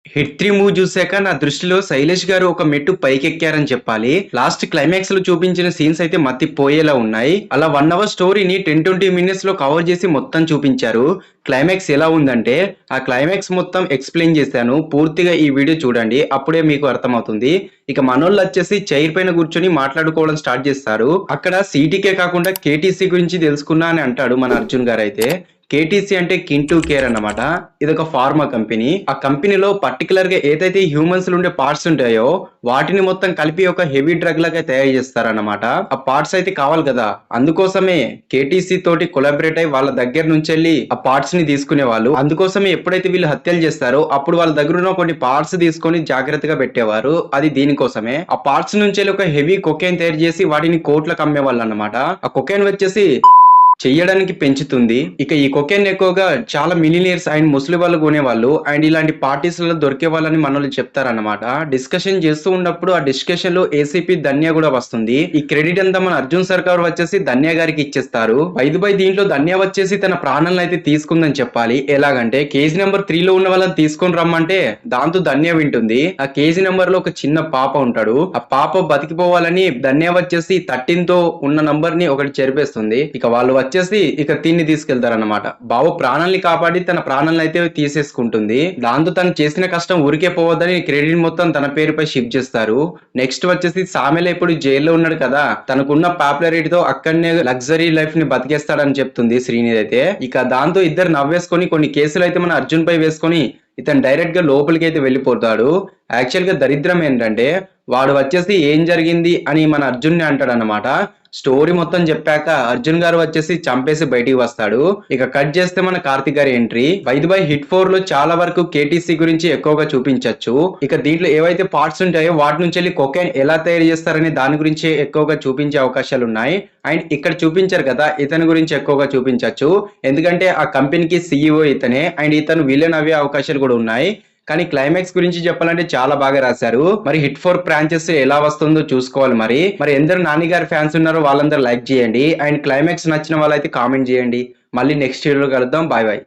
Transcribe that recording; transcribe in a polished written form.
Hit 3 movie చూసాక నా దృష్టిలో శైలేష్ గారు ఒక మెట్టు పైకెక్కారని చెప్పాలి. లాస్ట్ క్లైమాక్స్ లో చూపించిన సీన్స్ అయితే మతిపోయేలా ఉన్నాయి. అలా 1 అవర్ స్టోరీని 10-20 మినిట్స్ లో కవర్ చేసి మొత్తం చూపించారు. క్లైమాక్స్ ఎలా ఉందంటే ఆ క్లైమాక్స్ మొత్తం ఎక్స్ప్లెయిన్ చేశాను. పూర్తిగా ఈ వీడియో చూడండి, అప్పుడే మీకు అర్థమవుతుంది. ఇక మనోళ్ళు వచ్చేసి చైర్ పైన కూర్చొని మాట్లాడుకోవడం స్టార్ట్ చేస్తారు. అక్కడ సిటీకే కాకుండా కేటీసీ గురించి తెలుసుకున్నా అని అంటాడు మన అర్జున్ గారు అయితే. కేటీసీ అంటే కింటూ కేర్ అన్నమాట. ఇదొక ఫార్మా కంపెనీ. ఆ కంపెనీలో పర్టికులర్ గా ఏదైతే హ్యూమన్స్ లో ఉండే పార్ట్స్ ఉంటాయో వాటిని మొత్తం కలిపి ఒక హెవీ డ్రగ్ లాగా తయారు చేస్తారన్నమాట. ఆ పార్ట్స్ అయితే కావాలి కదా, అందుకోసమే కేటీసీ తోటి కొలాబరేట్ అయి వాళ్ళ దగ్గర నుంచి వెళ్ళి ఆ పార్ట్స్ ని తీసుకునే వాళ్ళు. అందుకోసమే ఎప్పుడైతే వీళ్ళు హత్యలు చేస్తారో అప్పుడు వాళ్ళ దగ్గర ఉన్న కొన్ని పార్ట్స్ తీసుకొని జాగ్రత్తగా పెట్టేవారు. అది దీనికోసమే. ఆ పార్ట్స్ నుంచి వెళ్ళి ఒక హెవీ కొకైన్ తయారు చేసి వాటిని కోట్లకు అమ్మేవాళ్ళు అన్నమాట. ఆ కొకైన్ వచ్చేసి చెయ్యడానికి పెంచుతుంది. ఇక ఈ కొకేన్ ఎక్కువగా చాలా మిలినియర్స్ అండ్ ముసలి వాళ్ళు కొనేవాళ్ళు అండ్ ఇలాంటి పార్టీస్ లలో దొరికే వాళ్ళని మనల్ని చెప్తారన్నమాట. డిస్కషన్ చేస్తూ ఉన్నప్పుడు ఆ డిస్కషన్ లో ఏసీపీ ధన్య కూడా వస్తుంది. ఈ క్రెడిట్ అంతా మన అర్జున్ సర్కార్ వచ్చేసి ధన్య గారికి ఇచ్చేస్తారు. బై దీంట్లో ధన్య వచ్చేసి తన ప్రాణాలను అయితే తీసుకుందని చెప్పాలి. ఎలాగంటే కేజీ నెంబర్ 3 లో ఉన్న వాళ్ళని తీసుకొని రమ్మంటే దాంతో ధన్య వింటుంది. ఆ కేజీ నెంబర్ లో ఒక చిన్న పాప ఉంటాడు. ఆ పాప బతికిపోవాలని ధన్య వచ్చేసి 13 తో ఉన్న నంబర్ ని ఒకటి చెరిపేస్తుంది. ఇక వాళ్ళు వచ్చేసి ఇక తిన్ని తీసుకెళ్తారన్నమాట. బావు ప్రాణాలని కాపాడి తన ప్రాణాలను అయితే తీసేసుకుంటుంది. దాంతో తను చేసిన కష్టం ఊరికే పోవద్దని క్రెడిట్ మొత్తం తన పేరుపై షిఫ్ట్ చేస్తారు. నెక్స్ట్ వచ్చేసి సామెల ఇప్పుడు జైల్లో ఉన్నాడు కదా, తనకున్న పాపులారిటీతో అక్కడనే లగ్జరీ లైఫ్ ని బతికేస్తాడని చెప్తుంది శ్రీనిధి అయితే. ఇక దాంతో ఇద్దరు నవ్వేసుకొని కొన్ని కేసులు అయితే మన అర్జున్ పై వేసుకొని ఇతను డైరెక్ట్ గా లోపలికి అయితే వెళ్ళిపోతాడు. యాక్చువల్ గా దరిద్రం ఏంటంటే వాడు వచ్చేసి ఏం జరిగింది అని మన అర్జున్ ని అంటాడు అన్నమాట. స్టోరీ మొత్తం చెప్పాక అర్జున్ గారు వచ్చేసి చంపేసి బయటికి వస్తాడు. ఇక కట్ చేస్తే మన కార్తిక్ గారి ఎంట్రీ. బై హిట్ 4 లో చాలా వరకు కేటీసీ గురించి ఎక్కువగా చూపించవచ్చు. ఇక దీంట్లో ఏవైతే పార్ట్స్ ఉంటాయో వాటి నుంచి వెళ్ళి కొకైన్ ఎలా తయారు చేస్తారనే దాని గురించి ఎక్కువగా చూపించే అవకాశాలు ఉన్నాయి. అండ్ ఇక్కడ చూపించారు కదా, ఇతని గురించి ఎక్కువగా చూపించవచ్చు. ఎందుకంటే ఆ కంపెనీకి సీఈఓ ఇతనే అండ్ ఇతను విలన్ అయ్యే అవకాశాలు కూడా ఉన్నాయి. కానీ క్లైమాక్స్ గురించి చెప్పాలంటే చాలా బాగా రాశారు. మరి హిట్ 4 బ్రాంచెస్ ఎలా వస్తుందో చూసుకోవాలి. మరి ఎందరు నాని గారి ఫ్యాన్స్ ఉన్నారో వాళ్ళందరూ లైక్ చేయండి అండ్ క్లైమాక్స్ నచ్చిన వాళ్ళైతే కామెంట్ చేయండి. మళ్ళీ నెక్స్ట్ వీడియోలో కలుద్దాం. Bye bye.